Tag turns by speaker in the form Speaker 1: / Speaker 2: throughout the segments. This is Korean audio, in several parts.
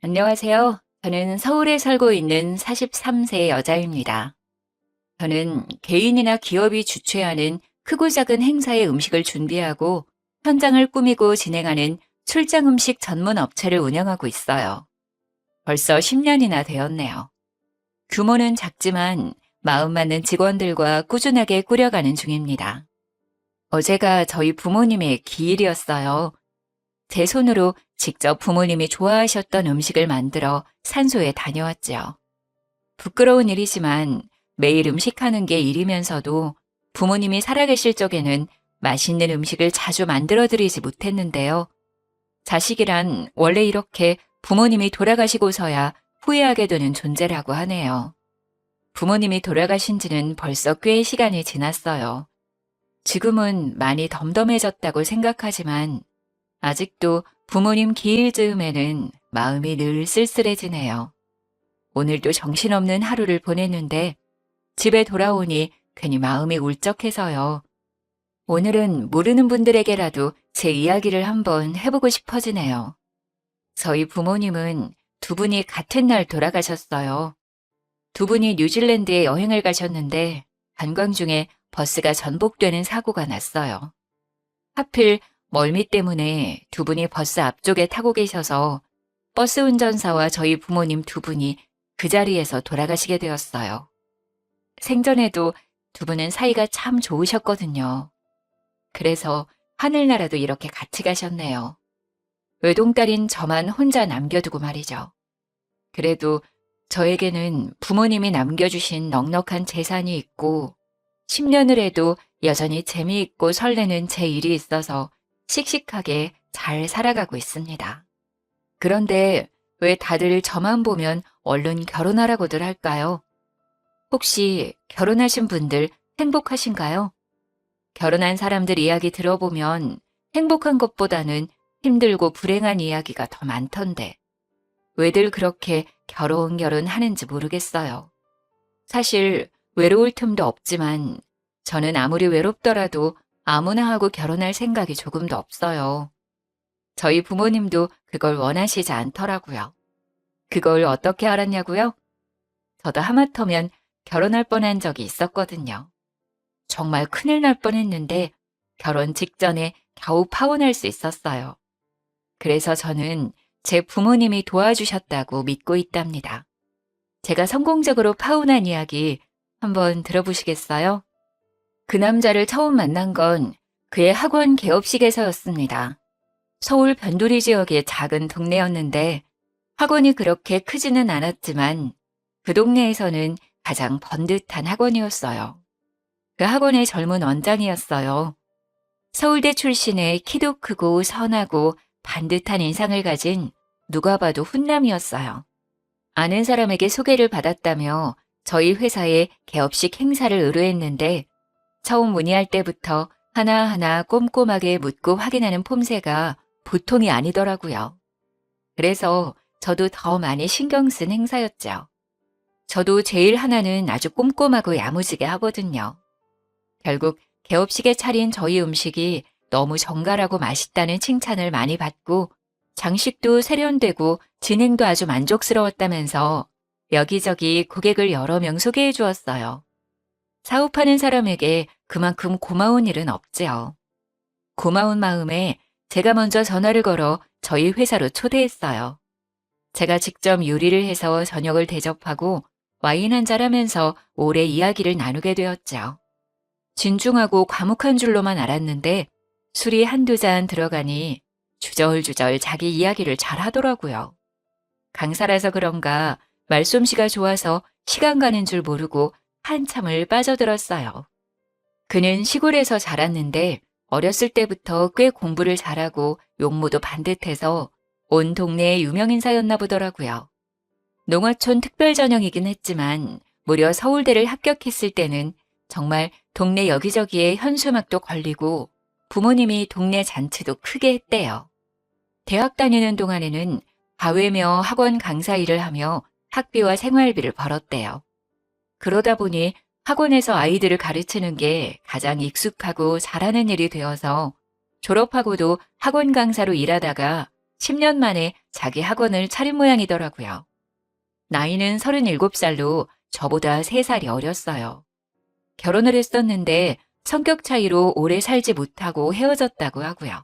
Speaker 1: 안녕하세요. 저는 서울에 살고 있는 43세 여자입니다. 저는 개인이나 기업이 주최하는 크고 작은 행사의 음식을 준비하고 현장을 꾸미고 진행하는 출장 음식 전문 업체를 운영하고 있어요. 벌써 10년이나 되었네요. 규모는 작지만 마음 맞는 직원들과 꾸준하게 꾸려가는 중입니다. 어제가 저희 부모님의 기일이었어요. 제 손으로 직접 부모님이 좋아하셨던 음식을 만들어 산소에 다녀왔죠. 부끄러운 일이지만 매일 음식하는 게 일이면서도 부모님이 살아계실 적에는 맛있는 음식을 자주 만들어드리지 못했는데요. 자식이란 원래 이렇게 부모님이 돌아가시고서야 후회하게 되는 존재라고 하네요. 부모님이 돌아가신 지는 벌써 꽤 시간이 지났어요. 지금은 많이 덤덤해졌다고 생각하지만 아직도 부모님 기일 즈음에는 마음이 늘 쓸쓸해지네요. 오늘도 정신없는 하루를 보냈는데 집에 돌아오니 괜히 마음이 울적해서요. 오늘은 모르는 분들에게라도 제 이야기를 한번 해보고 싶어지네요. 저희 부모님은 두 분이 같은 날 돌아가셨어요. 두 분이 뉴질랜드에 여행을 가셨는데 관광 중에 버스가 전복되는 사고가 났어요. 하필 멀미 때문에 두 분이 버스 앞쪽에 타고 계셔서 버스 운전사와 저희 부모님 두 분이 그 자리에서 돌아가시게 되었어요. 생전에도 두 분은 사이가 참 좋으셨거든요. 그래서 하늘나라도 이렇게 같이 가셨네요. 외동딸인 저만 혼자 남겨두고 말이죠. 그래도 저에게는 부모님이 남겨주신 넉넉한 재산이 있고 10년을 해도 여전히 재미있고 설레는 제 일이 있어서 씩씩하게 잘 살아가고 있습니다. 그런데 왜 다들 저만 보면 얼른 결혼하라고들 할까요? 혹시 결혼하신 분들 행복하신가요? 결혼한 사람들 이야기 들어보면 행복한 것보다는 힘들고 불행한 이야기가 더 많던데 왜들 그렇게 결혼 하는지 모르겠어요. 사실 외로울 틈도 없지만 저는 아무리 외롭더라도 아무나 하고 결혼할 생각이 조금도 없어요. 저희 부모님도 그걸 원하시지 않더라고요. 그걸 어떻게 알았냐고요? 저도 하마터면 결혼할 뻔한 적이 있었거든요. 정말 큰일 날 뻔했는데 결혼 직전에 겨우 파혼할 수 있었어요. 그래서 저는 제 부모님이 도와주셨다고 믿고 있답니다. 제가 성공적으로 파혼한 이야기 한번 들어보시겠어요? 그 남자를 처음 만난 건 그의 학원 개업식에서였습니다. 서울 변두리 지역의 작은 동네였는데 학원이 그렇게 크지는 않았지만 그 동네에서는 가장 번듯한 학원이었어요. 그 학원의 젊은 원장이었어요. 서울대 출신의 키도 크고 선하고 반듯한 인상을 가진 누가 봐도 훈남이었어요. 아는 사람에게 소개를 받았다며 저희 회사에 개업식 행사를 의뢰했는데 처음 문의할 때부터 하나하나 꼼꼼하게 묻고 확인하는 폼새가 보통이 아니더라고요. 그래서 저도 더 많이 신경 쓴 행사였죠. 저도 제일 하나는 아주 꼼꼼하고 야무지게 하거든요. 결국 개업식에 차린 저희 음식이 너무 정갈하고 맛있다는 칭찬을 많이 받고 장식도 세련되고 진행도 아주 만족스러웠다면서 여기저기 고객을 여러 명 소개해 주었어요. 사업하는 사람에게 그만큼 고마운 일은 없지요. 고마운 마음에 제가 먼저 전화를 걸어 저희 회사로 초대했어요. 제가 직접 요리를 해서 저녁을 대접하고 와인 한잔 하면서 오래 이야기를 나누게 되었죠. 진중하고 과묵한 줄로만 알았는데 술이 한두 잔 들어가니 주절주절 자기 이야기를 잘 하더라고요. 강사라서 그런가 말솜씨가 좋아서 시간 가는 줄 모르고 한참을 빠져들었어요. 그는 시골에서 자랐는데 어렸을 때부터 꽤 공부를 잘하고 용모도 반듯해서 온 동네의 유명 인사였나 보더라고요. 농어촌 특별전형이긴 했지만 무려 서울대를 합격했을 때는 정말 동네 여기저기에 현수막도 걸리고 부모님이 동네 잔치도 크게 했대요. 대학 다니는 동안에는 과외며 학원 강사 일을 하며 학비와 생활비를 벌었대요. 그러다 보니 학원에서 아이들을 가르치는 게 가장 익숙하고 잘하는 일이 되어서 졸업하고도 학원 강사로 일하다가 10년 만에 자기 학원을 차린 모양이더라고요. 나이는 37살로 저보다 3살이 어렸어요. 결혼을 했었는데 성격 차이로 오래 살지 못하고 헤어졌다고 하고요.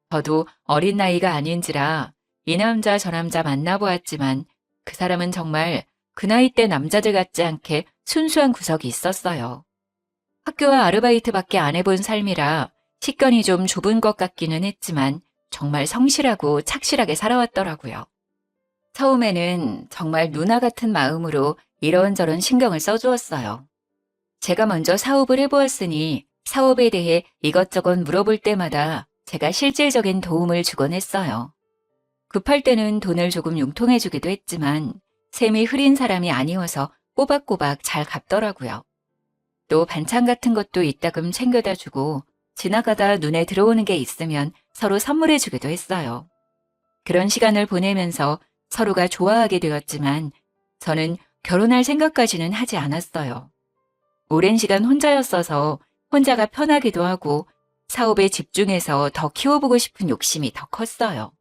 Speaker 1: 저도 어린 나이가 아닌지라 이 남자 저 남자 만나보았지만 그 사람은 정말 그 나이 때 남자들 같지 않게 순수한 구석이 있었어요. 학교와 아르바이트밖에 안 해본 삶이라 식견이 좀 좁은 것 같기는 했지만 정말 성실하고 착실하게 살아왔더라고요. 처음에는 정말 누나 같은 마음으로 이런저런 신경을 써주었어요. 제가 먼저 사업을 해보았으니 사업에 대해 이것저것 물어볼 때마다 제가 실질적인 도움을 주곤 했어요. 급할 때는 돈을 조금 융통해주기도 했지만 셈이 흐린 사람이 아니어서 꼬박꼬박 잘 갚더라고요. 또 반찬 같은 것도 이따금 챙겨다 주고 지나가다 눈에 들어오는 게 있으면 서로 선물해주기도 했어요. 그런 시간을 보내면서 서로가 좋아하게 되었지만 저는 결혼할 생각까지는 하지 않았어요. 오랜 시간 혼자였어서 혼자가 편하기도 하고 사업에 집중해서 더 키워보고 싶은 욕심이 더 컸어요.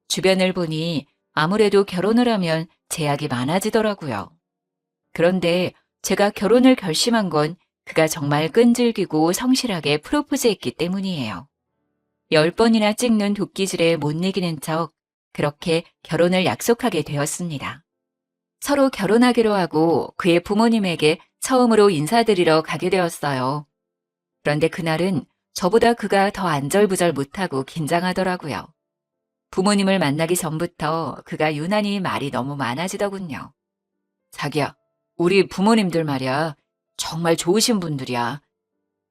Speaker 1: 주변을 보니 아무래도 결혼을 하면 제약이 많아지더라고요. 그런데 제가 결혼을 결심한 건 그가 정말 끈질기고 성실하게 프로포즈했기 때문이에요. 10번이나 찍는 도끼질에 못 이기는 척 그렇게 결혼을 약속하게 되었습니다. 서로 결혼하기로 하고 그의 부모님에게 처음으로 인사드리러 가게 되었어요. 그런데 그날은 저보다 그가 더 안절부절 못하고 긴장하더라고요. 부모님을 만나기 전부터 그가 유난히 말이 너무 많아지더군요. 자기야, 우리 부모님들 말이야. 정말 좋으신 분들이야.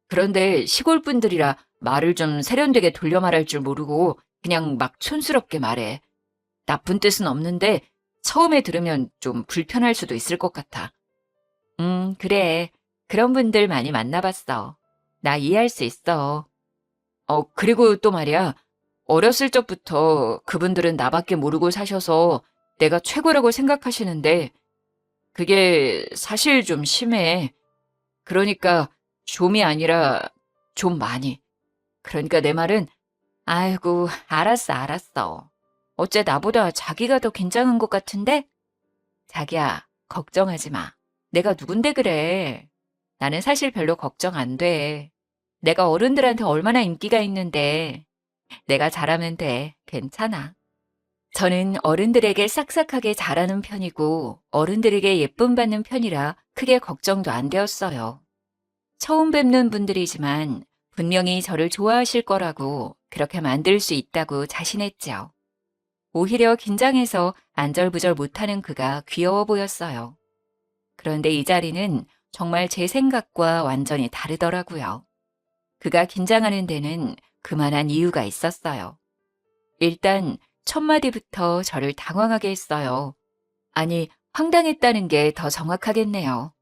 Speaker 1: 그런데 시골 분들이라 말을 좀 세련되게 돌려 말할 줄 모르고 그냥 막 촌스럽게 말해. 나쁜 뜻은 없는데 처음에 들으면 좀 불편할 수도 있을 것 같아. 그래. 그런 분들 많이 만나봤어. 나 이해할 수 있어. 그리고 또 말이야. 어렸을 적부터 그분들은 나밖에 모르고 사셔서 내가 최고라고 생각하시는데 그게 사실 좀 심해. 그러니까 좀이 아니라 좀 많이. 그러니까 내 말은 아이고 알았어 알았어. 어째 나보다 자기가 더 긴장한 것 같은데? 자기야 걱정하지 마. 내가 누군데 그래. 나는 사실 별로 걱정 안 돼. 내가 어른들한테 얼마나 인기가 있는데 내가 잘하면 돼. 괜찮아. 저는 어른들에게 싹싹하게 잘하는 편이고 어른들에게 예쁨 받는 편이라 크게 걱정도 안 되었어요. 처음 뵙는 분들이지만 분명히 저를 좋아하실 거라고 그렇게 만들 수 있다고 자신했죠. 오히려 긴장해서 안절부절 못하는 그가 귀여워 보였어요. 그런데 이 자리는 정말 제 생각과 완전히 다르더라고요. 그가 긴장하는 데는 그만한 이유가 있었어요. 일단 첫 마디부터 저를 당황하게 했어요. 아니, 황당했다는 게 더 정확하겠네요.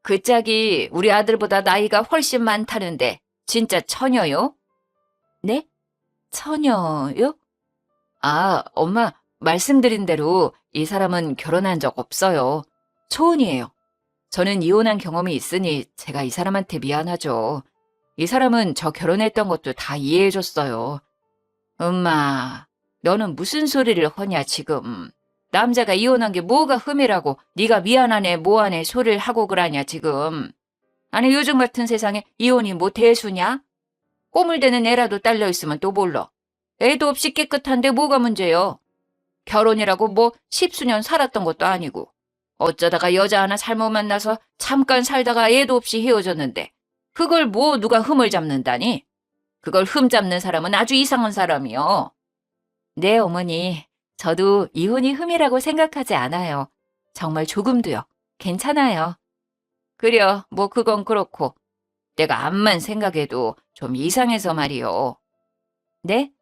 Speaker 1: 그 짝이 우리 아들보다 나이가 훨씬 많다는데 진짜 처녀요? 네? 처녀요? 아, 엄마, 말씀드린 대로 이 사람은 결혼한 적 없어요. 초혼이에요. 저는 이혼한 경험이 있으니 제가 이 사람한테 미안하죠. 이 사람은 저 결혼했던 것도 다 이해해줬어요. 엄마, 너는 무슨 소리를 하냐 지금. 남자가 이혼한 게 뭐가 흠이라고 네가 미안하네 뭐하네 소리를 하고 그러냐 지금. 아니 요즘 같은 세상에 이혼이 뭐 대수냐? 꼬물대는 애라도 딸려있으면 또 몰라. 애도 없이 깨끗한데 뭐가 문제요? 결혼이라고 뭐 십수년 살았던 것도 아니고 어쩌다가 여자 하나 잘못 만나서 잠깐 살다가 애도 없이 헤어졌는데 그걸 뭐 누가 흠을 잡는다니? 그걸 흠 잡는 사람은 아주 이상한 사람이요. 네, 어머니. 저도 이혼이 흠이라고 생각하지 않아요. 정말 조금도요. 괜찮아요. 그려, 뭐 그건 그렇고. 내가 암만 생각해도 좀 이상해서 말이요. 네?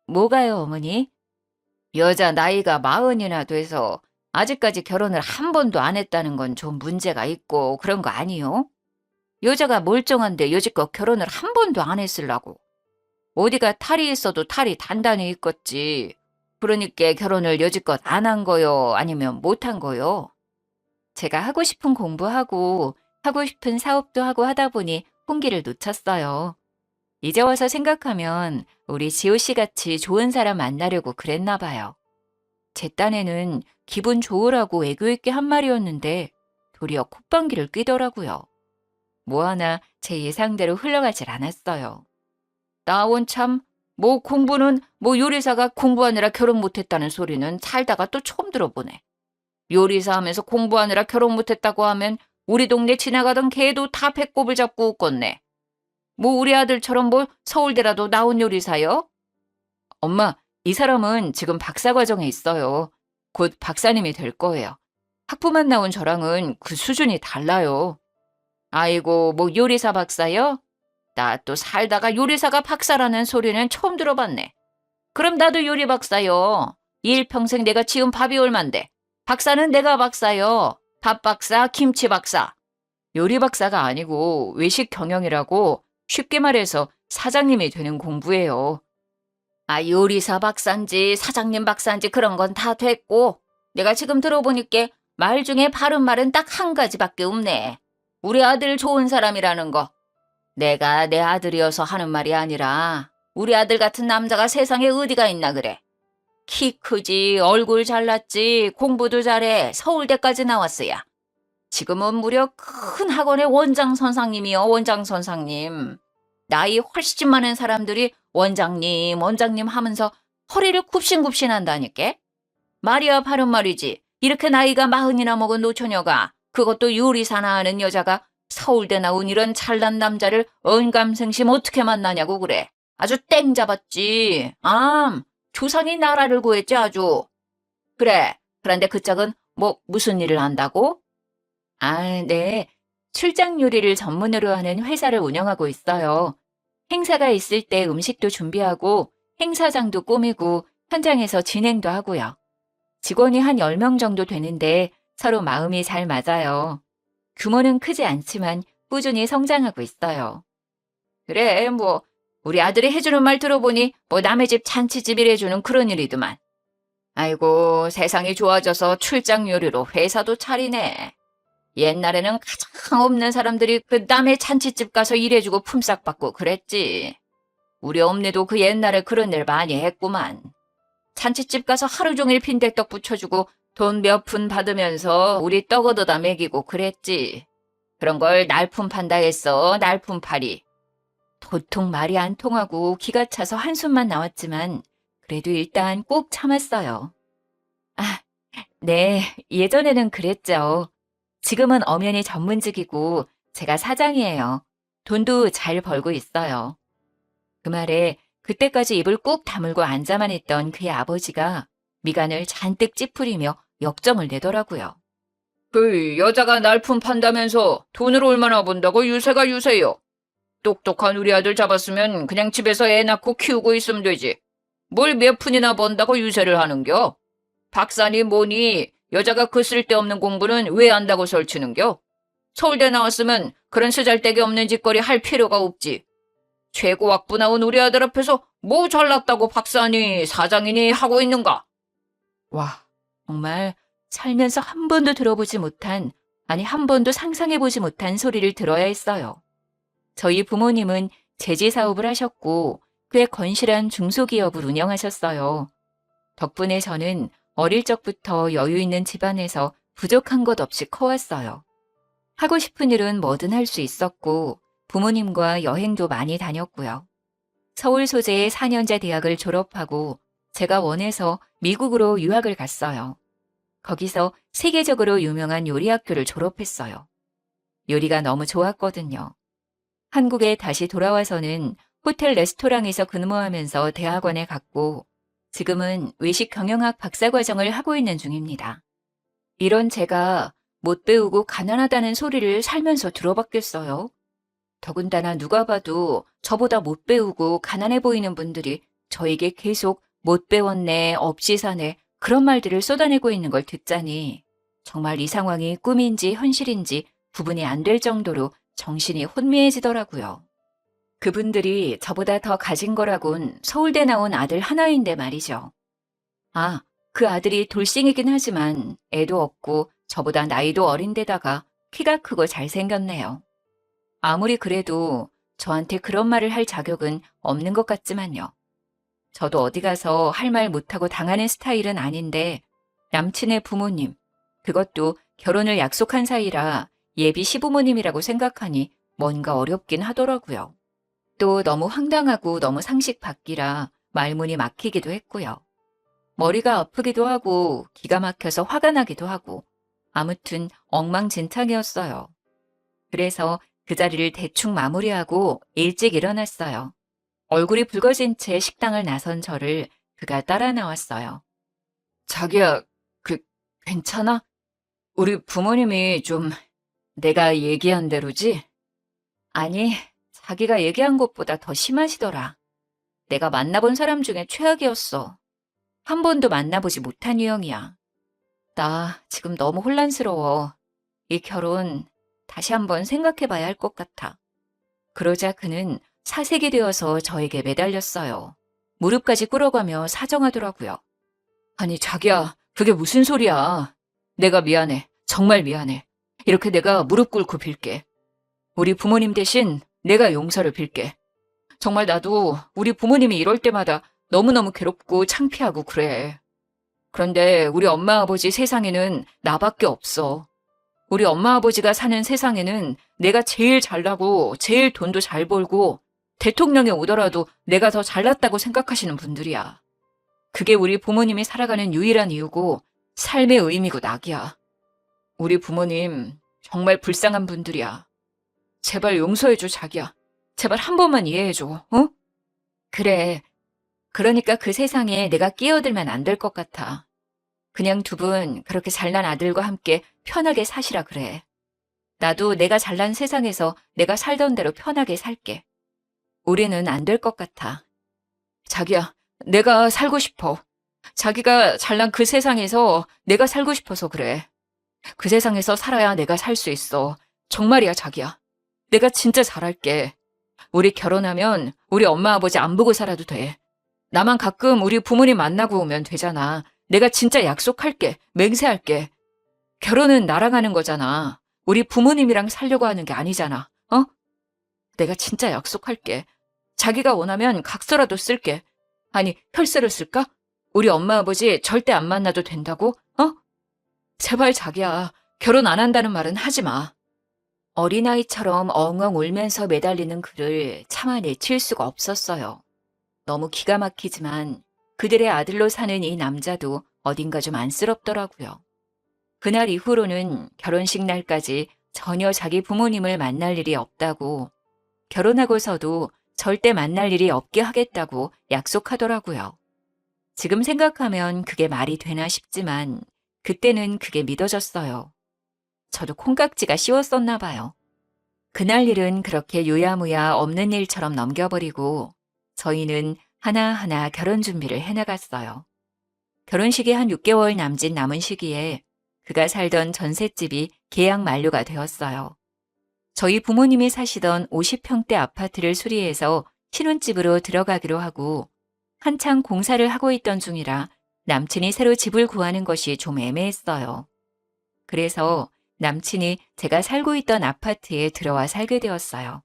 Speaker 1: 뭐가요, 어머니? 여자 나이가 40이나 돼서 아직까지 결혼을 한 번도 안 했다는 건 좀 문제가 있고 그런 거 아니요? 여자가 멀쩡한데 여지껏 결혼을 한 번도 안 했으려고. 어디가 탈이 있어도 탈이 단단히 있겠지. 그러니까 결혼을 여지껏 안 한 거요? 아니면 못 한 거요? 제가 하고 싶은 공부하고 하고 싶은 사업도 하고 하다 보니 혼기를 놓쳤어요. 이제 와서 생각하면 우리 지호 씨 같이 좋은 사람 만나려고 그랬나 봐요. 제 딴에는 기분 좋으라고 애교 있게 한 말이었는데 도리어 콧방귀를 뀌더라고요. 뭐 하나 제 예상대로 흘러가질 않았어요. 나원 참, 뭐 공부는 뭐 요리사가 공부하느라 결혼 못했다는 소리는 살다가 또 처음 들어보네. 요리사 하면서 공부하느라 결혼 못했다고 하면 우리 동네 지나가던 개도 다 배꼽을 잡고 웃겠네. 뭐 우리 아들처럼 뭐 서울대라도 나온 요리사요? 엄마, 이 사람은 지금 박사 과정에 있어요. 곧 박사님이 될 거예요. 학부만 나온 저랑은 그 수준이 달라요. 아이고, 뭐 요리사 박사요? 나 또 살다가 요리사가 박사라는 소리는 처음 들어봤네. 그럼 나도 요리 박사요. 일평생 내가 지은 밥이 얼만데. 박사는 내가 박사요. 밥 박사, 김치 박사. 요리 박사가 아니고 외식 경영이라고 쉽게 말해서 사장님이 되는 공부예요. 아, 요리사 박사인지 사장님 박사인지 그런 건 다 됐고 내가 지금 들어보니까 말 중에 바른 말은 딱 한 가지밖에 없네. 우리 아들 좋은 사람이라는 거. 내가 내 아들이어서 하는 말이 아니라 우리 아들 같은 남자가 세상에 어디가 있나 그래. 키 크지, 얼굴 잘났지, 공부도 잘해, 서울대까지 나왔어야. 지금은 무려 큰 학원의 원장 선생님이요, 원장 선생님. 나이 훨씬 많은 사람들이 원장님, 원장님 하면서 허리를 굽신굽신 한다니까? 말이야 바른 말이지. 이렇게 나이가 40이나 먹은 노처녀가, 그것도 요리사나 하는 여자가 서울대 나온 이런 잘난 남자를 언감생심 어떻게 만나냐고 그래. 아주 땡 잡았지. 조상이 나라를 구했지 아주. 그래. 그런데 그 짝은 뭐 무슨 일을 한다고? 아, 네. 출장 요리를 전문으로 하는 회사를 운영하고 있어요. 행사가 있을 때 음식도 준비하고 행사장도 꾸미고 현장에서 진행도 하고요. 직원이 한 10명 정도 되는데 서로 마음이 잘 맞아요. 규모는 크지 않지만 꾸준히 성장하고 있어요. 그래, 뭐 우리 아들이 해주는 말 들어보니 뭐 남의 집 잔치집이래주는 그런 일이더만. 아이고, 세상이 좋아져서 출장 요리로 회사도 차리네. 옛날에는 가장 없는 사람들이 그 남의 잔치집 가서 일해주고 품삯 받고 그랬지. 우리 엄니도 그 옛날에 그런 일 많이 했구만. 잔치집 가서 하루 종일 빈대떡 부쳐주고 돈 몇 푼 받으면서 우리 떡 얻어다 먹이고 그랬지. 그런 걸 날품 판다 했어, 날품팔이. 도통 말이 안 통하고 기가 차서 한숨만 나왔지만 그래도 일단 꼭 참았어요. 아, 네, 예전에는 그랬죠. 지금은 엄연히 전문직이고 제가 사장이에요. 돈도 잘 벌고 있어요. 그 말에 그때까지 입을 꾹 다물고 앉아만 있던 그의 아버지가 미간을 잔뜩 찌푸리며 역정을 내더라고요. 그 여자가 날품 판다면서 돈을 얼마나 번다고 유세가 유세요. 똑똑한 우리 아들 잡았으면 그냥 집에서 애 낳고 키우고 있으면 되지. 뭘 몇 푼이나 번다고 유세를 하는겨? 박사니 뭐니 여자가 그 쓸데없는 공부는 왜 한다고 설치는겨? 서울대 나왔으면 그런 쓰잘데기 없는 짓거리 할 필요가 없지. 최고학부 나온 우리 아들 앞에서 뭐 잘났다고 박사니 사장이니 하고 있는가? 와, 정말 살면서 한 번도 들어보지 못한, 아니 한 번도 상상해보지 못한 소리를 들어야 했어요. 저희 부모님은 제지 사업을 하셨고 꽤 건실한 중소기업을 운영하셨어요. 덕분에 저는 어릴 적부터 여유 있는 집안에서 부족한 것 없이 커왔어요. 하고 싶은 일은 뭐든 할 수 있었고 부모님과 여행도 많이 다녔고요. 서울 소재의 4년제 대학을 졸업하고 제가 원해서 미국으로 유학을 갔어요. 거기서 세계적으로 유명한 요리학교를 졸업했어요. 요리가 너무 좋았거든요. 한국에 다시 돌아와서는 호텔 레스토랑에서 근무하면서 대학원에 갔고 지금은 외식 경영학 박사과정을 하고 있는 중입니다. 이런 제가 못 배우고 가난하다는 소리를 살면서 들어봤겠어요? 더군다나 누가 봐도 저보다 못 배우고 가난해 보이는 분들이 저에게 계속 못 배웠네, 없이 사네 그런 말들을 쏟아내고 있는 걸 듣자니 정말 이 상황이 꿈인지 현실인지 구분이 안 될 정도로 정신이 혼미해지더라고요. 그분들이 저보다 더 가진 거라곤 서울대 나온 아들 하나인데 말이죠. 아, 그 아들이 돌싱이긴 하지만 애도 없고 저보다 나이도 어린데다가 키가 크고 잘생겼네요. 아무리 그래도 저한테 그런 말을 할 자격은 없는 것 같지만요. 저도 어디 가서 할 말 못하고 당하는 스타일은 아닌데 남친의 부모님, 그것도 결혼을 약속한 사이라 예비 시부모님이라고 생각하니 뭔가 어렵긴 하더라고요. 또 너무 황당하고 너무 상식 밖이라 말문이 막히기도 했고요. 머리가 아프기도 하고 기가 막혀서 화가 나기도 하고 아무튼 엉망진창이었어요. 그래서 그 자리를 대충 마무리하고 일찍 일어났어요. 얼굴이 붉어진 채 식당을 나선 저를 그가 따라 나왔어요. 자기야, 괜찮아? 우리 부모님이 좀 내가 얘기한 대로지? 아니, 자기가 얘기한 것보다 더 심하시더라. 내가 만나본 사람 중에 최악이었어. 한 번도 만나보지 못한 유형이야. 나 지금 너무 혼란스러워. 이 결혼 다시 한번 생각해봐야 할 것 같아. 그러자 그는 사색이 되어서 저에게 매달렸어요. 무릎까지 꿇어가며 사정하더라고요. 아니, 자기야, 그게 무슨 소리야. 내가 미안해. 정말 미안해. 이렇게 내가 무릎 꿇고 빌게. 우리 부모님 대신 내가 용서를 빌게. 정말 나도 우리 부모님이 이럴 때마다 너무너무 괴롭고 창피하고 그래. 그런데 우리 엄마 아버지 세상에는 나밖에 없어. 우리 엄마 아버지가 사는 세상에는 내가 제일 잘나고 제일 돈도 잘 벌고 대통령이 오더라도 내가 더 잘났다고 생각하시는 분들이야. 그게 우리 부모님이 살아가는 유일한 이유고 삶의 의미고 낙이야. 우리 부모님 정말 불쌍한 분들이야. 제발 용서해줘, 자기야. 제발 한 번만 이해해줘, 어? 그래. 그러니까 그 세상에 내가 끼어들면 안 될 것 같아. 그냥 두 분 그렇게 잘난 아들과 함께 편하게 사시라 그래. 나도 내가 잘난 세상에서 내가 살던 대로 편하게 살게. 우리는 안 될 것 같아. 자기야, 내가 살고 싶어. 자기가 잘난 그 세상에서 내가 살고 싶어서 그래. 그 세상에서 살아야 내가 살 수 있어. 정말이야, 자기야. 내가 진짜 잘할게. 우리 결혼하면 우리 엄마 아버지 안 보고 살아도 돼. 나만 가끔 우리 부모님 만나고 오면 되잖아. 내가 진짜 약속할게. 맹세할게. 결혼은 나랑 하는 거잖아. 우리 부모님이랑 살려고 하는 게 아니잖아. 어? 내가 진짜 약속할게. 자기가 원하면 각서라도 쓸게. 아니, 혈세를 쓸까? 우리 엄마 아버지 절대 안 만나도 된다고? 어? 제발 자기야. 결혼 안 한다는 말은 하지 마. 어린아이처럼 엉엉 울면서 매달리는 그를 차마 내칠 수가 없었어요. 너무 기가 막히지만 그들의 아들로 사는 이 남자도 어딘가 좀 안쓰럽더라고요. 그날 이후로는 결혼식 날까지 전혀 자기 부모님을 만날 일이 없다고, 결혼하고서도 절대 만날 일이 없게 하겠다고 약속하더라고요. 지금 생각하면 그게 말이 되나 싶지만 그때는 그게 믿어졌어요. 저도 콩깍지가 씌웠었나 봐요. 그날 일은 그렇게 유야무야 없는 일처럼 넘겨버리고 저희는 하나하나 결혼 준비를 해나갔어요. 결혼식이 한 6개월 남짓 남은 시기에 그가 살던 전셋집이 계약 만료가 되었어요. 저희 부모님이 사시던 50평대 아파트를 수리해서 신혼집으로 들어가기로 하고 한창 공사를 하고 있던 중이라 남친이 새로 집을 구하는 것이 좀 애매했어요. 그래서 남친이 제가 살고 있던 아파트에 들어와 살게 되었어요.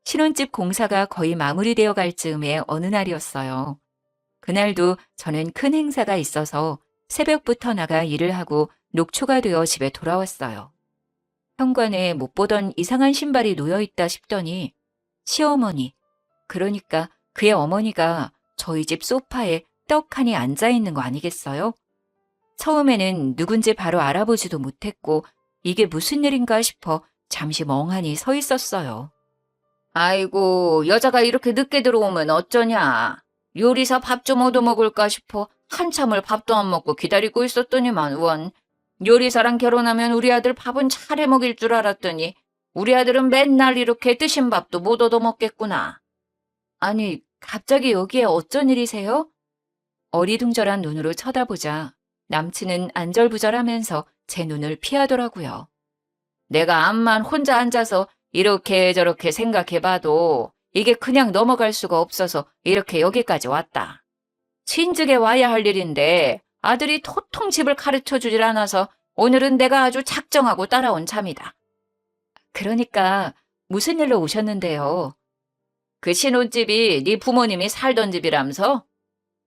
Speaker 1: 신혼집 공사가 거의 마무리되어 갈 즈음의 어느 날이었어요. 그날도 저는 큰 행사가 있어서 새벽부터 나가 일을 하고 녹초가 되어 집에 돌아왔어요. 현관에 못 보던 이상한 신발이 놓여있다 싶더니 시어머니, 그러니까 그의 어머니가 저희 집 소파에 떡하니 앉아있는 거 아니겠어요? 처음에는 누군지 바로 알아보지도 못했고 이게 무슨 일인가 싶어 잠시 멍하니 서 있었어요. 아이고, 여자가 이렇게 늦게 들어오면 어쩌냐. 요리사 밥 좀 얻어먹을까 싶어 한참을 밥도 안 먹고 기다리고 있었더니만 원. 요리사랑 결혼하면 우리 아들 밥은 차려 먹일 줄 알았더니 우리 아들은 맨날 이렇게 드신 밥도 못 얻어먹겠구나. 아니, 갑자기 여기에 어쩐 일이세요? 어리둥절한 눈으로 쳐다보자 남친은 안절부절하면서 제 눈을 피하더라고요. 내가 암만 혼자 앉아서 이렇게 저렇게 생각해봐도 이게 그냥 넘어갈 수가 없어서 이렇게 여기까지 왔다. 친즉에 와야 할 일인데 아들이 도통 집을 가르쳐주질 않아서 오늘은 내가 아주 작정하고 따라온 참이다. 그러니까 무슨 일로 오셨는데요? 그 신혼집이 네 부모님이 살던 집이라면서?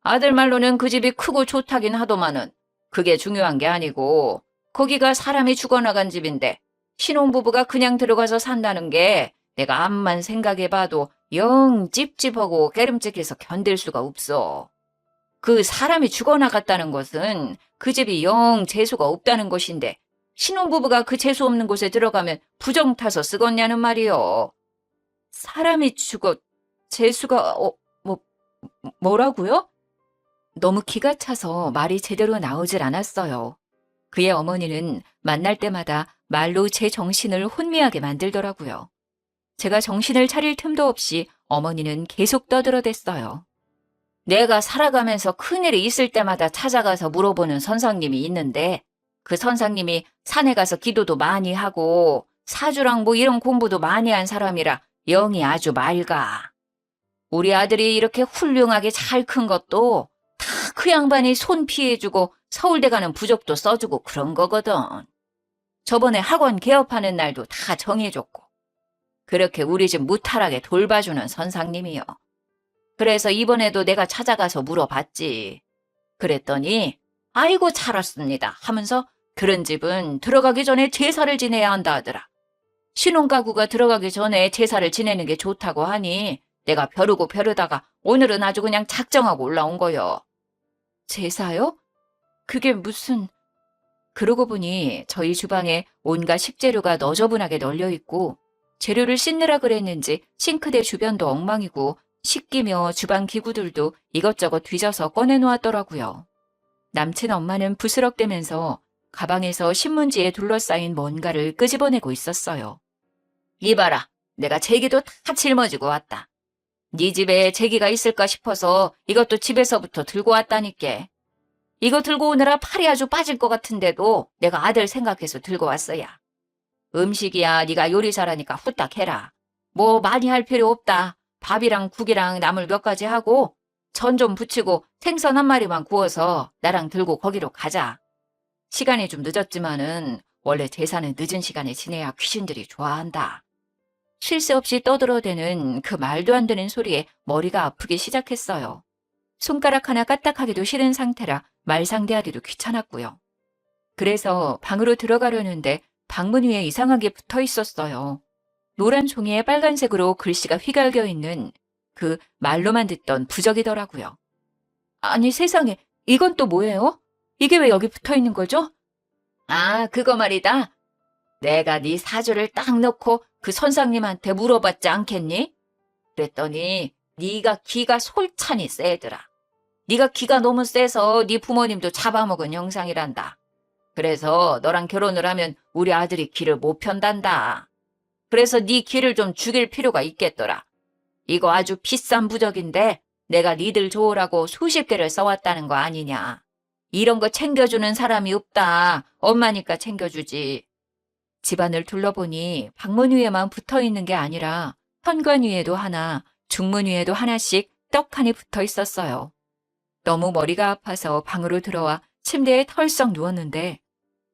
Speaker 1: 아들 말로는 그 집이 크고 좋다긴 하더만은 그게 중요한 게 아니고 거기가 사람이 죽어나간 집인데 신혼부부가 그냥 들어가서 산다는 게 내가 암만 생각해봐도 영 찝찝하고 깨름직해서 견딜 수가 없어. 그 사람이 죽어나갔다는 것은 그 집이 영 재수가 없다는 것인데 신혼부부가 그 재수 없는 곳에 들어가면 부정 타서 쓰겄냐는 말이요. 사람이 죽어 재수가 뭐라고요? 너무 기가 차서 말이 제대로 나오질 않았어요. 그의 어머니는 만날 때마다 말로 제 정신을 혼미하게 만들더라고요. 제가 정신을 차릴 틈도 없이 어머니는 계속 떠들어댔어요. 내가 살아가면서 큰일이 있을 때마다 찾아가서 물어보는 선상님이 있는데 그 선상님이 산에 가서 기도도 많이 하고 사주랑 뭐 이런 공부도 많이 한 사람이라 영이 아주 맑아. 우리 아들이 이렇게 훌륭하게 잘 큰 것도 다 그 양반이 손 피해주고 서울대 가는 부적도 써주고 그런 거거든. 저번에 학원 개업하는 날도 다 정해줬고 그렇게 우리 집 무탈하게 돌봐주는 선상님이요. 그래서 이번에도 내가 찾아가서 물어봤지. 그랬더니 아이고 잘 왔습니다 하면서 그런 집은 들어가기 전에 제사를 지내야 한다 하더라. 신혼가구가 들어가기 전에 제사를 지내는 게 좋다고 하니 내가 벼르고 벼르다가 오늘은 아주 그냥 작정하고 올라온 거요. 제사요? 그게 무슨... 그러고 보니 저희 주방에 온갖 식재료가 너저분하게 널려 있고 재료를 씻느라 그랬는지 싱크대 주변도 엉망이고 식기며 주방 기구들도 이것저것 뒤져서 꺼내놓았더라고요. 남친 엄마는 부스럭대면서 가방에서 신문지에 둘러싸인 뭔가를 끄집어내고 있었어요. 이봐라, 내가 제기도 다 짊어지고 왔다. 네 집에 제기가 있을까 싶어서 이것도 집에서부터 들고 왔다니까. 이거 들고 오느라 팔이 아주 빠질 것 같은데도 내가 아들 생각해서 들고 왔어야. 음식이야 네가 요리 잘하니까 후딱 해라. 뭐 많이 할 필요 없다. 밥이랑 국이랑 나물 몇 가지 하고 전 좀 부치고 생선 한 마리만 구워서 나랑 들고 거기로 가자. 시간이 좀 늦었지만은 원래 제사는 늦은 시간에 지내야 귀신들이 좋아한다. 쉴 새 없이 떠들어대는 그 말도 안 되는 소리에 머리가 아프기 시작했어요. 손가락 하나 까딱하기도 싫은 상태라 말상대하기도 귀찮았고요. 그래서 방으로 들어가려는데 방문 위에 이상하게 붙어 있었어요. 노란 종이에 빨간색으로 글씨가 휘갈겨 있는 그 말로만 듣던 부적이더라고요. 아니 세상에, 이건 또 뭐예요? 이게 왜 여기 붙어 있는 거죠? 아, 그거 말이다. 내가 네 사주를 딱 넣고 그 선상님한테 물어봤지 않겠니? 그랬더니 네가 기가 솔찬히 세더라. 네가 기가 너무 세서 네 부모님도 잡아먹은 형상이란다. 그래서 너랑 결혼을 하면 우리 아들이 기를 못 편단다. 그래서 네 기를 좀 죽일 필요가 있겠더라. 이거 아주 비싼 부적인데 내가 니들 좋으라고 수십 개를 써왔다는 거 아니냐. 이런 거 챙겨주는 사람이 없다. 엄마니까 챙겨주지. 집안을 둘러보니 방문 위에만 붙어있는 게 아니라 현관 위에도 하나, 중문 위에도 하나씩 떡하니 붙어 있었어요. 너무 머리가 아파서 방으로 들어와 침대에 털썩 누웠는데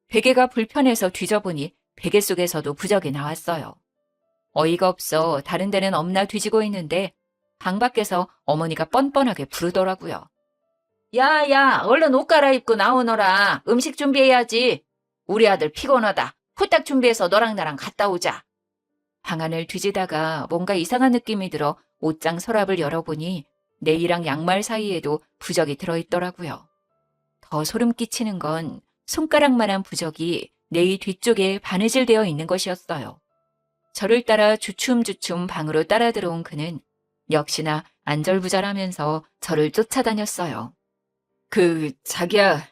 Speaker 1: 베개가 불편해서 뒤져보니 베개 속에서도 부적이 나왔어요. 어이가 없어 다른 데는 없나 뒤지고 있는데 방 밖에서 어머니가 뻔뻔하게 부르더라고요. 야야, 얼른 옷 갈아입고 나오너라. 음식 준비해야지. 우리 아들 피곤하다. 후딱 준비해서 너랑 나랑 갔다 오자. 방 안을 뒤지다가 뭔가 이상한 느낌이 들어 옷장 서랍을 열어보니 내이랑 양말 사이에도 부적이 들어있더라고요. 더 소름 끼치는 건 손가락만한 부적이 내이 뒤쪽에 바느질되어 있는 것이었어요. 저를 따라 주춤주춤 방으로 따라 들어온 그는 역시나 안절부절하면서 저를 쫓아다녔어요. 자기야,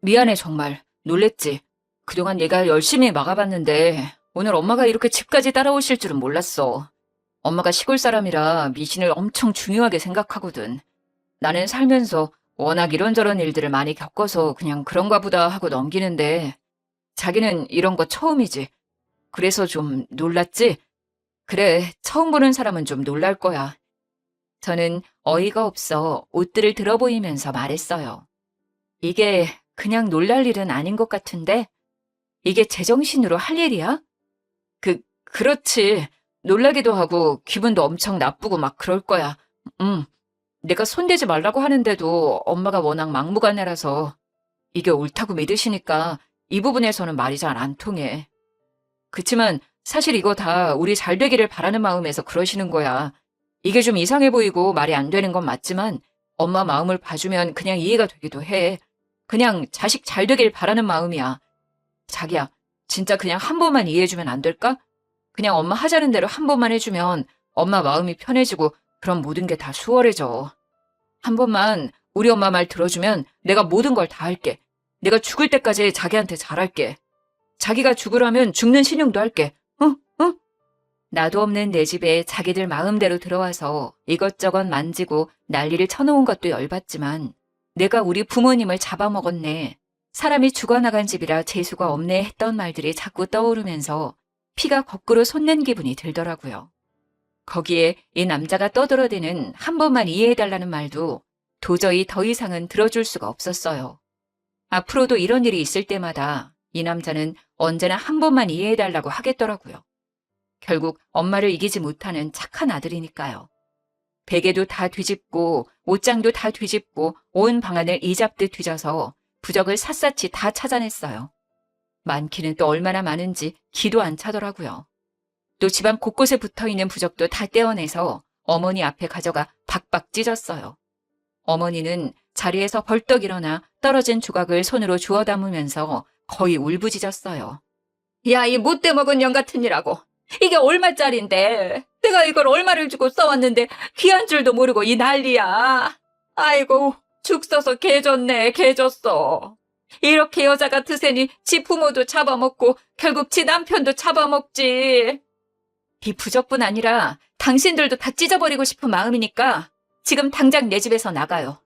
Speaker 1: 미안해 정말. 놀랬지. 그동안 내가 열심히 막아봤는데 오늘 엄마가 이렇게 집까지 따라오실 줄은 몰랐어. 엄마가 시골 사람이라 미신을 엄청 중요하게 생각하거든. 나는 살면서 워낙 이런저런 일들을 많이 겪어서 그냥 그런가 보다 하고 넘기는데 자기는 이런 거 처음이지. 그래서 좀 놀랐지? 그래, 처음 보는 사람은 좀 놀랄 거야. 저는 어이가 없어 옷들을 들어보이면서 말했어요. 이게 그냥 놀랄 일은 아닌 것 같은데 이게 제정신으로 할 일이야? 그렇지. 놀라기도 하고 기분도 엄청 나쁘고 막 그럴 거야. 응. 내가 손대지 말라고 하는데도 엄마가 워낙 막무가내라서 이게 옳다고 믿으시니까 이 부분에서는 말이 잘 안 통해. 그치만 사실 이거 다 우리 잘 되기를 바라는 마음에서 그러시는 거야. 이게 좀 이상해 보이고 말이 안 되는 건 맞지만 엄마 마음을 봐주면 그냥 이해가 되기도 해. 그냥 자식 잘 되길 바라는 마음이야. 자기야, 진짜 그냥 한 번만 이해해주면 안 될까? 그냥 엄마 하자는 대로 한 번만 해주면 엄마 마음이 편해지고 그럼 모든 게 다 수월해져. 한 번만 우리 엄마 말 들어주면 내가 모든 걸 다 할게. 내가 죽을 때까지 자기한테 잘할게. 자기가 죽으라면 죽는 신용도 할게. 응? 응? 나도 없는 내 집에 자기들 마음대로 들어와서 이것저것 만지고 난리를 쳐놓은 것도 열받지만 내가 우리 부모님을 잡아먹었네. 사람이 죽어나간 집이라 재수가 없네 했던 말들이 자꾸 떠오르면서 피가 거꾸로 솟는 기분이 들더라고요. 거기에 이 남자가 떠들어대는 한 번만 이해해달라는 말도 도저히 더 이상은 들어줄 수가 없었어요. 앞으로도 이런 일이 있을 때마다 이 남자는 언제나 한 번만 이해해달라고 하겠더라고요. 결국 엄마를 이기지 못하는 착한 아들이니까요. 베개도 다 뒤집고 옷장도 다 뒤집고 온 방안을 이잡듯 뒤져서 부적을 샅샅이 다 찾아냈어요. 많기는 또 얼마나 많은지 기도 안 차더라고요. 또 집안 곳곳에 붙어있는 부적도 다 떼어내서 어머니 앞에 가져가 박박 찢었어요. 어머니는 자리에서 벌떡 일어나 떨어진 조각을 손으로 주워 담으면서 거의 울부짖었어요. 야, 이 못돼 먹은 년 같은 이라고. 이게 얼마짜린데. 내가 이걸 얼마를 주고 써왔는데 귀한 줄도 모르고 이 난리야. 아이고, 죽 써서 개 줬네, 개 줬어. 이렇게 여자 같으세니 지 부모도 잡아먹고 결국 지 남편도 잡아먹지. 이 부적뿐 아니라 당신들도 다 찢어버리고 싶은 마음이니까 지금 당장 내 집에서 나가요.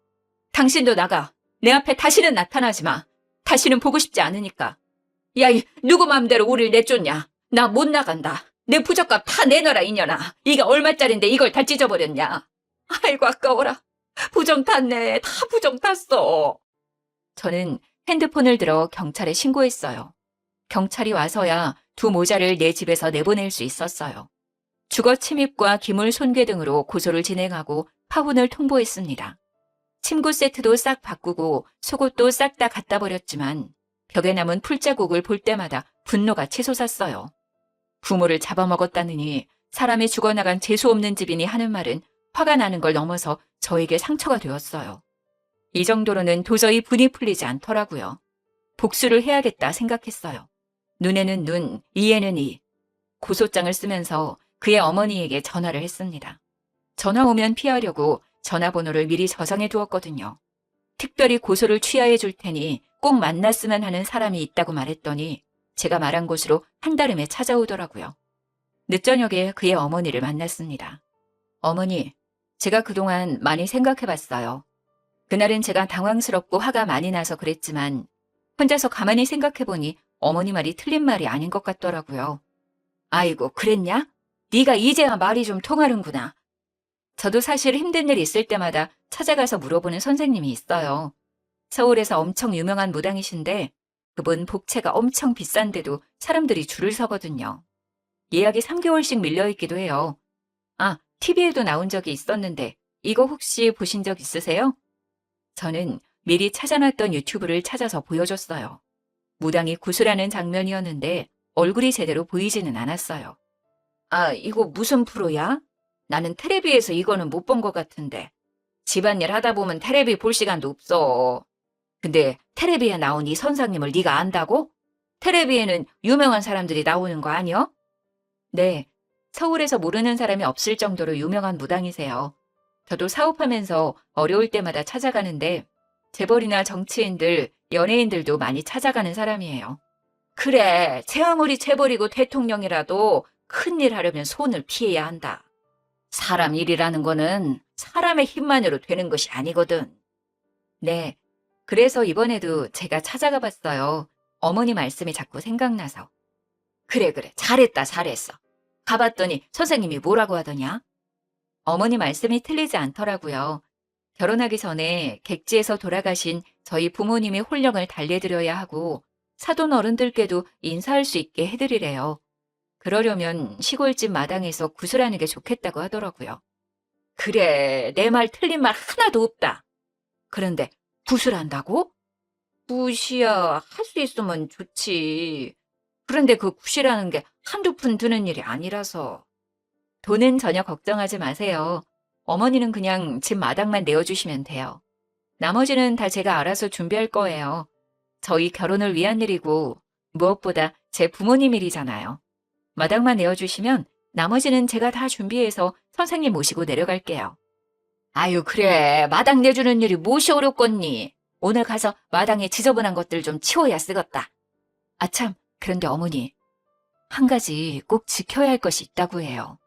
Speaker 1: 당신도 나가. 내 앞에 다시는 나타나지 마. 다시는 보고 싶지 않으니까. 야, 누구 마음대로 우릴 내쫓냐. 나 못 나간다. 내 부적값 다 내놔라, 이년아. 이게 얼마짜린데 이걸 다 찢어버렸냐. 아이고, 아까워라. 부정 탔네. 다 부정 탔어. 저는 핸드폰을 들어 경찰에 신고했어요. 경찰이 와서야 두 모자를 내 집에서 내보낼 수 있었어요. 주거 침입과 기물 손괴 등으로 고소를 진행하고 파혼을 통보했습니다. 침구 세트도 싹 바꾸고 속옷도 싹 다 갖다 버렸지만 벽에 남은 풀자국을 볼 때마다 분노가 치솟았어요. 부모를 잡아먹었다느니 사람이 죽어나간 재수 없는 집이니 하는 말은 화가 나는 걸 넘어서 저에게 상처가 되었어요. 이 정도로는 도저히 분이 풀리지 않더라고요. 복수를 해야겠다 생각했어요. 눈에는 눈, 이에는 이. 고소장을 쓰면서 그의 어머니에게 전화를 했습니다. 전화 오면 피하려고 전화번호를 미리 저장해 두었거든요. 특별히 고소를 취하해 줄 테니 꼭 만났으면 하는 사람이 있다고 말했더니 제가 말한 곳으로 한달음에 찾아오더라고요. 늦저녁에 그의 어머니를 만났습니다. 어머니, 제가 그동안 많이 생각해 봤어요. 그날은 제가 당황스럽고 화가 많이 나서 그랬지만 혼자서 가만히 생각해 보니 어머니 말이 틀린 말이 아닌 것 같더라고요. 아이고, 그랬냐? 네가 이제야 말이 좀 통하는구나. 저도 사실 힘든 일 있을 때마다 찾아가서 물어보는 선생님이 있어요. 서울에서 엄청 유명한 무당이신데 그분 복채가 엄청 비싼데도 사람들이 줄을 서거든요. 예약이 3개월씩 밀려있기도 해요. 아, TV에도 나온 적이 있었는데 이거 혹시 보신 적 있으세요? 저는 미리 찾아놨던 유튜브를 찾아서 보여줬어요. 무당이 구슬하는 장면이었는데 얼굴이 제대로 보이지는 않았어요. 아, 이거 무슨 프로야? 나는 텔레비에서 이거는 못 본 것 같은데. 집안일 하다 보면 텔레비 볼 시간도 없어. 근데 텔레비에 나온 이 선생님을 네가 안다고? 텔레비에는 유명한 사람들이 나오는 거 아니요? 네, 서울에서 모르는 사람이 없을 정도로 유명한 무당이세요. 저도 사업하면서 어려울 때마다 찾아가는데 재벌이나 정치인들, 연예인들도 많이 찾아가는 사람이에요. 그래, 제 아무리 재벌이고 대통령이라도 큰일 하려면 손을 피해야 한다. 사람 일이라는 거는 사람의 힘만으로 되는 것이 아니거든. 네, 그래서 이번에도 제가 찾아가 봤어요. 어머니 말씀이 자꾸 생각나서. 그래, 잘했다, 잘했어. 가봤더니 선생님이 뭐라고 하더냐? 어머니 말씀이 틀리지 않더라고요. 결혼하기 전에 객지에서 돌아가신 저희 부모님의 혼령을 달래드려야 하고 사돈 어른들께도 인사할 수 있게 해드리래요. 그러려면 시골집 마당에서 구슬하는 게 좋겠다고 하더라고요. 그래, 내 말 틀린 말 하나도 없다. 그런데 구슬한다고? 굿이야, 할 수 있으면 좋지. 그런데 그 굿이라는 게 한두 푼 드는 일이 아니라서. 돈은 전혀 걱정하지 마세요. 어머니는 그냥 집 마당만 내어주시면 돼요. 나머지는 다 제가 알아서 준비할 거예요. 저희 결혼을 위한 일이고 무엇보다 제 부모님 일이잖아요. 마당만 내어주시면 나머지는 제가 다 준비해서 선생님 모시고 내려갈게요. 아유, 그래. 마당 내주는 일이 무엇이 어렵겠니? 오늘 가서 마당에 지저분한 것들 좀 치워야 쓰겄다. 아참, 그런데 어머니, 한 가지 꼭 지켜야 할 것이 있다고 해요.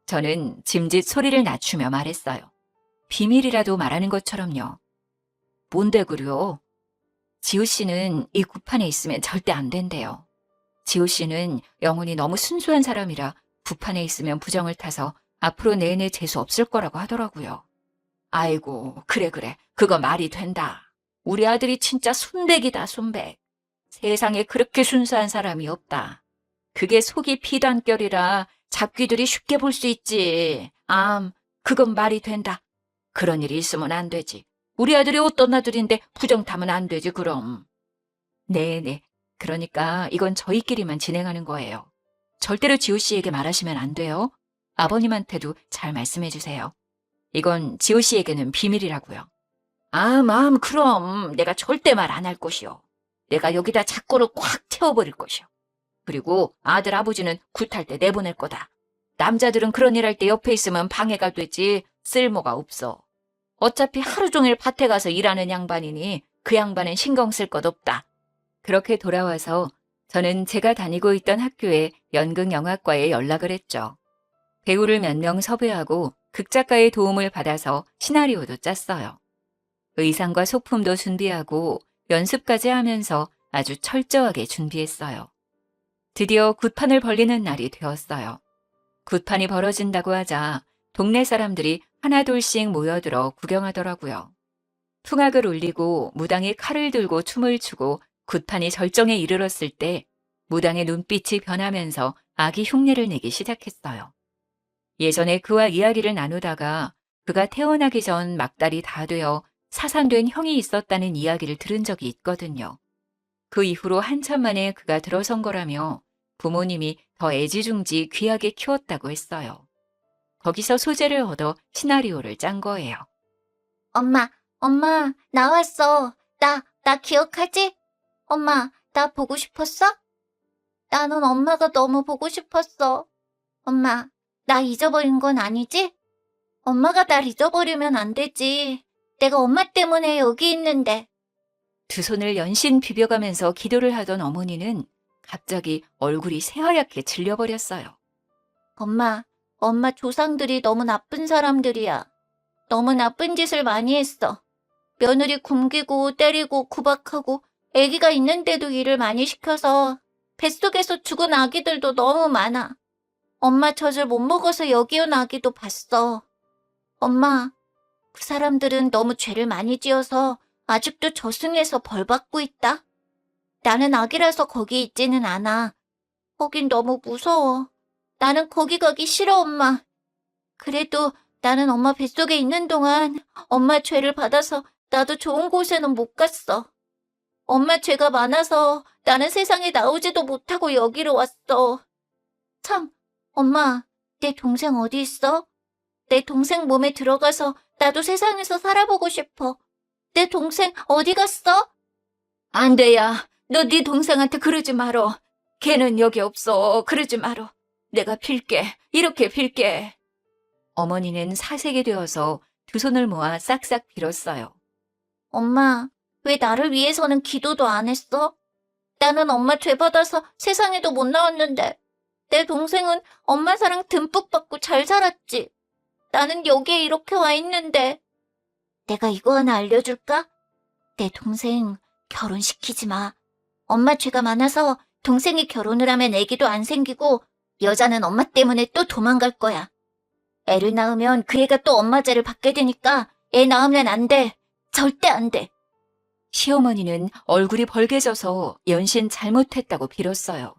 Speaker 1: 저는 짐짓 소리를 낮추며 말했어요. 비밀이라도 말하는 것처럼요. 뭔데 그려? 지호 씨는 이 굿판에 있으면 절대 안 된대요. 지호 씨는 영혼이 너무 순수한 사람이라 굿판에 있으면 부정을 타서 앞으로 내내 재수 없을 거라고 하더라고요. 아이고, 그래. 그거 말이 된다. 우리 아들이 진짜 순백이다, 순백. 세상에 그렇게 순수한 사람이 없다. 그게 속이 피단결이라 잡귀들이 쉽게 볼 수 있지. 그건 말이 된다. 그런 일이 있으면 안 되지. 우리 아들이 어떤 아들인데 부정 타면 안 되지, 그럼. 네네. 그러니까 이건 저희끼리만 진행하는 거예요. 절대로 지호 씨에게 말하시면 안 돼요. 아버님한테도 잘 말씀해 주세요. 이건 지호 씨에게는 비밀이라고요. 그럼 내가 절대 말 안 할 것이요. 내가 여기다 자꾸를 꽉 채워버릴 것이요. 그리고 아들 아버지는 굿할 때 내보낼 거다. 남자들은 그런 일 할 때 옆에 있으면 방해가 되지 쓸모가 없어. 어차피 하루 종일 밭에 가서 일하는 양반이니 그 양반은 신경 쓸 것 없다. 그렇게 돌아와서 저는 제가 다니고 있던 학교의 연극영화과에 연락을 했죠. 배우를 몇 명 섭외하고 극작가의 도움을 받아서 시나리오도 짰어요. 의상과 소품도 준비하고 연습까지 하면서 아주 철저하게 준비했어요. 드디어 굿판을 벌리는 날이 되었어요. 굿판이 벌어진다고 하자 동네 사람들이 하나둘씩 모여들어 구경하더라고요. 풍악을 울리고 무당이 칼을 들고 춤을 추고 굿판이 절정에 이르렀을 때 무당의 눈빛이 변하면서 아기 흉내를 내기 시작했어요. 예전에 그와 이야기를 나누다가 그가 태어나기 전 막달이 다 되어 사산된 형이 있었다는 이야기를 들은 적이 있거든요. 그 이후로 한참 만에 그가 들어선 거라며 부모님이 더 애지중지 귀하게 키웠다고 했어요. 거기서 소재를 얻어 시나리오를 짠 거예요.
Speaker 2: 엄마, 나왔어. 나 기억하지? 엄마, 나 보고 싶었어? 나는 엄마가 너무 보고 싶었어. 엄마, 나 잊어버린 건 아니지? 엄마가 날 잊어버리면 안 되지. 내가 엄마 때문에 여기 있는데.
Speaker 1: 두 손을 연신 비벼가면서 기도를 하던 어머니는 갑자기 얼굴이 새하얗게 질려버렸어요.
Speaker 2: 엄마 조상들이 너무 나쁜 사람들이야. 너무 나쁜 짓을 많이 했어. 며느리 굶기고 때리고 구박하고 아기가 있는데도 일을 많이 시켜서 뱃속에서 죽은 아기들도 너무 많아. 엄마 젖을 못 먹어서 여기 온 아기도 봤어. 엄마, 그 사람들은 너무 죄를 많이 지어서 아직도 저승에서 벌 받고 있다. 나는 아기라서 거기 있지는 않아. 거긴 너무 무서워. 나는 거기 가기 싫어, 엄마. 그래도 나는 엄마 뱃속에 있는 동안 엄마 죄를 받아서 나도 좋은 곳에는 못 갔어. 엄마 죄가 많아서 나는 세상에 나오지도 못하고 여기로 왔어. 참, 엄마, 내 동생 어디 있어? 내 동생 몸에 들어가서 나도 세상에서 살아보고 싶어. 내 동생 어디 갔어? 안 돼야. 너 네 동생한테 그러지 말어. 걔는 여기 없어. 그러지 말어. 내가 빌게. 이렇게 빌게.
Speaker 1: 어머니는 사색이 되어서 두 손을 모아 싹싹 빌었어요.
Speaker 2: 엄마, 왜 나를 위해서는 기도도 안 했어? 나는 엄마 죄 받아서 세상에도 못 나왔는데 내 동생은 엄마 사랑 듬뿍 받고 잘 살았지. 나는 여기에 이렇게 와 있는데. 내가 이거 하나 알려줄까? 내 동생 결혼시키지 마. 엄마 죄가 많아서 동생이 결혼을 하면 애기도 안 생기고 여자는 엄마 때문에 또 도망갈 거야. 애를 낳으면 그 애가 또 엄마 죄를 받게 되니까 애 낳으면 안 돼. 절대 안 돼.
Speaker 1: 시어머니는 얼굴이 벌개져서 연신 잘못했다고 빌었어요.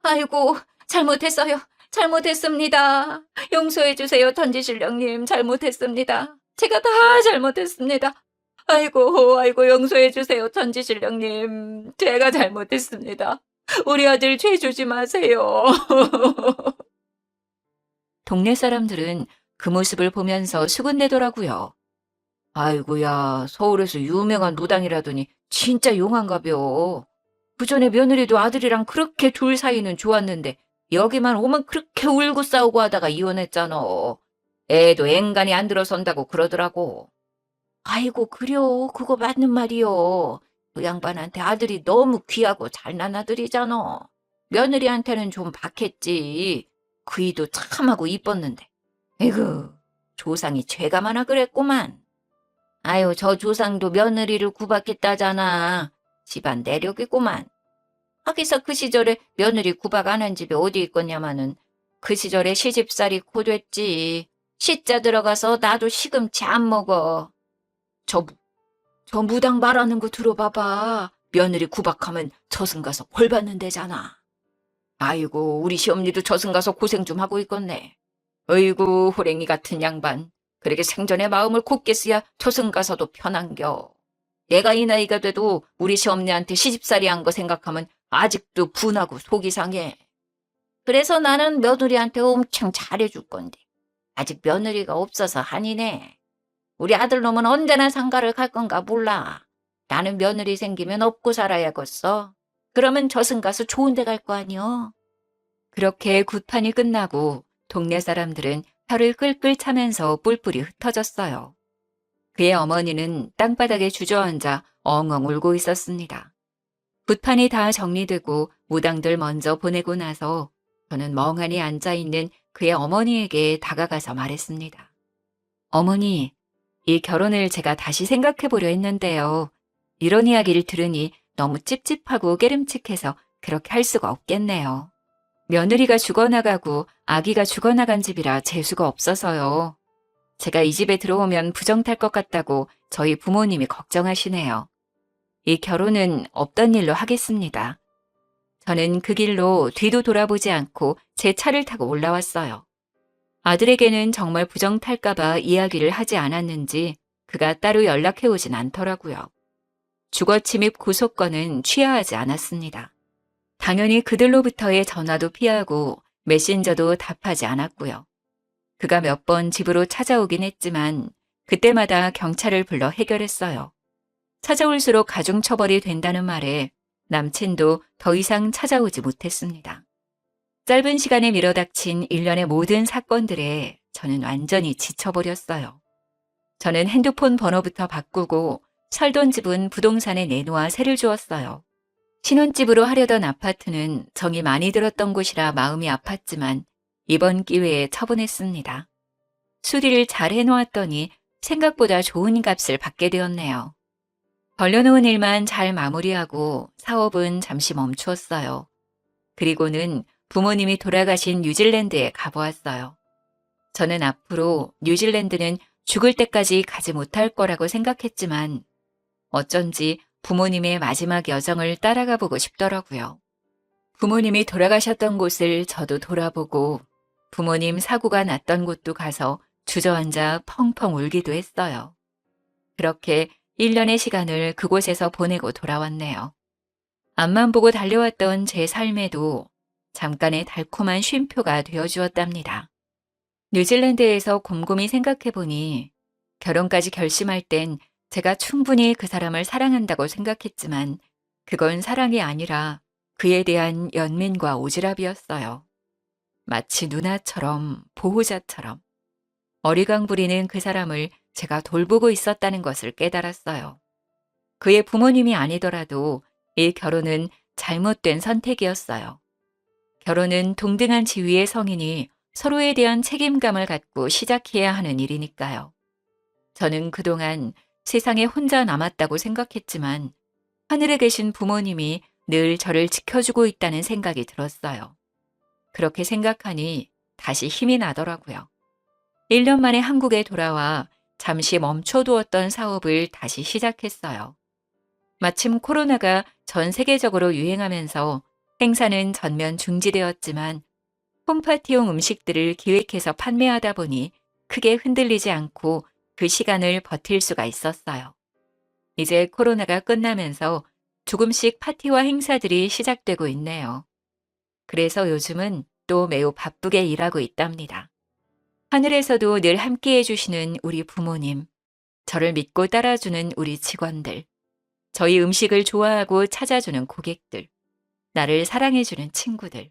Speaker 2: 아이고, 잘못했어요. 잘못했습니다. 용서해 주세요, 천지신령님. 잘못했습니다. 제가 다 잘못했습니다. 아이고, 용서해 주세요, 천지신령님. 제가 잘못했습니다. 우리 아들 죄 주지 마세요.
Speaker 1: 동네 사람들은 그 모습을 보면서 수군대더라고요. 아이고야, 서울에서 유명한 노당이라더니 진짜 용한가벼. 그전에 며느리도 아들이랑 그렇게 둘 사이는 좋았는데 여기만 오면 그렇게 울고 싸우고 하다가 이혼했잖아. 애도 앵간히 안 들어선다고 그러더라고. 아이고, 그려. 그거 맞는 말이요. 그 양반한테 아들이 너무 귀하고 잘난 아들이잖아. 며느리한테는 좀 박했지. 그이도 참하고 이뻤는데. 에이구, 조상이 죄가 많아 그랬구만. 아유, 저 조상도 며느리를 구박했다잖아. 집안 내력이구만. 하기서 그 시절에 며느리 구박 안 한 집이 어디 있겠냐마는 그 시절에 시집살이 고됐지. 시자 들어가서 나도 시금치 안 먹어. 저 무당 말하는 거 들어봐봐. 며느리 구박하면 저승 가서 벌 받는 데잖아. 아이고, 우리 시엄니도 저승 가서 고생 좀 하고 있겠네. 어이구, 호랭이 같은 양반. 그렇게 생전에 마음을 굳게 쓰야 저승 가서도 편한겨. 내가 이 나이가 돼도 우리 시엄니한테 시집살이 한 거 생각하면 아직도 분하고 속이 상해. 그래서 나는 며느리한테 엄청 잘해줄 건데 아직 며느리가 없어서 한이네. 우리 아들놈은 언제나 상가를 갈 건가 몰라. 나는 며느리 생기면 업고 살아야겠어. 그러면 저승 가서 좋은 데 갈 거 아니여. 그렇게 굿판이 끝나고 동네 사람들은 혀를 끌끌 차면서 뿔뿔이 흩어졌어요. 그의 어머니는 땅바닥에 주저앉아 엉엉 울고 있었습니다. 굿판이 다 정리되고 무당들 먼저 보내고 나서 저는 멍하니 앉아있는 그의 어머니에게 다가가서 말했습니다. 어머니, 이 결혼을 제가 다시 생각해보려 했는데요. 이런 이야기를 들으니 너무 찝찝하고 깨름칙해서 그렇게 할 수가 없겠네요. 며느리가 죽어나가고 아기가 죽어나간 집이라 재수가 없어서요. 제가 이 집에 들어오면 부정 탈 것 같다고 저희 부모님이 걱정하시네요. 이 결혼은 없던 일로 하겠습니다. 저는 그 길로 뒤도 돌아보지 않고 제 차를 타고 올라왔어요. 아들에게는 정말 부정 탈까봐 이야기를 하지 않았는지 그가 따로 연락해 오진 않더라고요. 주거침입 구속건은 취하하지 않았습니다. 당연히 그들로부터의 전화도 피하고 메신저도 답하지 않았고요. 그가 몇 번 집으로 찾아오긴 했지만 그때마다 경찰을 불러 해결했어요. 찾아올수록 가중처벌이 된다는 말에 남친도 더 이상 찾아오지 못했습니다. 짧은 시간에 밀어닥친 일련의 모든 사건들에 저는 완전히 지쳐버렸어요. 저는 핸드폰 번호부터 바꾸고 살던 집은 부동산에 내놓아 세를 주었어요. 신혼집으로 하려던 아파트는 정이 많이 들었던 곳이라 마음이 아팠지만 이번 기회에 처분했습니다. 수리를 잘 해놓았더니 생각보다 좋은 값을 받게 되었네요. 벌려놓은 일만 잘 마무리하고 사업은 잠시 멈추었어요. 그리고는 부모님이 돌아가신 뉴질랜드에 가보았어요. 저는 앞으로 뉴질랜드는 죽을 때까지 가지 못할 거라고 생각했지만 어쩐지 부모님의 마지막 여정을 따라가 보고 싶더라고요. 부모님이 돌아가셨던 곳을 저도 돌아보고 부모님 사고가 났던 곳도 가서 주저앉아 펑펑 울기도 했어요. 그렇게 1년의 시간을 그곳에서 보내고 돌아왔네요. 앞만 보고 달려왔던 제 삶에도 잠깐의 달콤한 쉼표가 되어주었답니다. 뉴질랜드에서 곰곰이 생각해보니 결혼까지 결심할 땐 제가 충분히 그 사람을 사랑한다고 생각했지만 그건 사랑이 아니라 그에 대한 연민과 오지랖이었어요. 마치 누나처럼 보호자처럼 어리광 부리는 그 사람을 제가 돌보고 있었다는 것을 깨달았어요. 그의 부모님이 아니더라도 이 결혼은 잘못된 선택이었어요. 결혼은 동등한 지위의 성인이 서로에 대한 책임감을 갖고 시작해야 하는 일이니까요. 저는 그동안 세상에 혼자 남았다고 생각했지만 하늘에 계신 부모님이 늘 저를 지켜주고 있다는 생각이 들었어요. 그렇게 생각하니 다시 힘이 나더라고요. 1년 만에 한국에 돌아와 잠시 멈춰두었던 사업을 다시 시작했어요. 마침 코로나가 전 세계적으로 유행하면서 행사는 전면 중지되었지만 홈파티용 음식들을 기획해서 판매하다 보니 크게 흔들리지 않고 그 시간을 버틸 수가 있었어요. 이제 코로나가 끝나면서 조금씩 파티와 행사들이 시작되고 있네요. 그래서 요즘은 또 매우 바쁘게 일하고 있답니다. 하늘에서도 늘 함께 해주시는 우리 부모님, 저를 믿고 따라주는 우리 직원들, 저희 음식을 좋아하고 찾아주는 고객들, 나를 사랑해주는 친구들,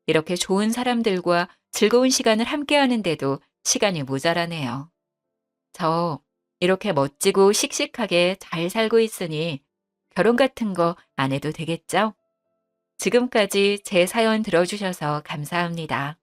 Speaker 1: 이렇게 좋은 사람들과 즐거운 시간을 함께 하는데도 시간이 모자라네요. 저 이렇게 멋지고 씩씩하게 잘 살고 있으니 결혼 같은 거 안 해도 되겠죠? 지금까지 제 사연 들어주셔서 감사합니다.